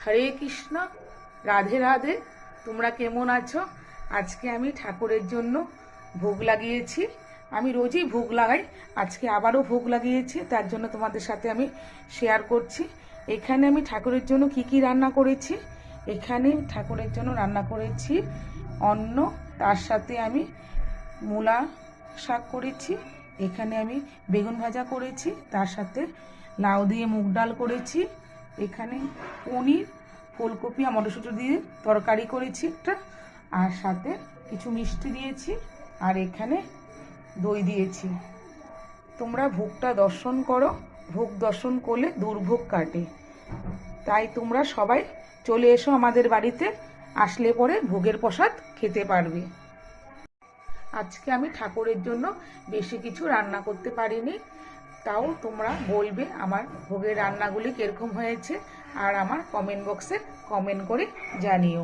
হরে কৃষ্ণ, রাধে রাধে। তোমরা কেমন আছো? আজকে আমি ঠাকুরের জন্য ভোগ লাগিয়েছি। আমি রোজই ভোগ লাগাই, আজকে আবারও ভোগ লাগিয়েছি, তার জন্য তোমাদের সাথে আমি শেয়ার করছি। এখানে আমি ঠাকুরের জন্য কি কি রান্না করেছি। এখানে ঠাকুরের জন্য রান্না করেছি অন্ন, তার সাথে আমি মূলা শাক করেছি, এখানে আমি বেগুন ভাজা করেছি, তার সাথে লাউ দিয়ে মুগ ডাল করেছি, এখানে পনির, ফুলকপি আর মটরশুঁটি দিয়ে তরকারি করেছি একটা, আর সাথে কিছু মিষ্টি দিয়েছি, আর এখানে দই দিয়েছি। তোমরা ভোগটা দর্শন করো, ভোগ দর্শন করলে দুর্ভোগ কাটে। তাই তোমরা সবাই চলে এসো আমাদের বাড়িতে, আসলে পরে ভোগের প্রসাদ খেতে পারবে। আজকে আমি ঠাকুরের জন্য বেশি কিছু রান্না করতে পারিনি, তাও তোমরা বলবে আমার ভোগের রান্নাগুলি কীরকম হয়েছে, আর আমার কমেন্ট বক্সে কমেন্ট করে জানিও।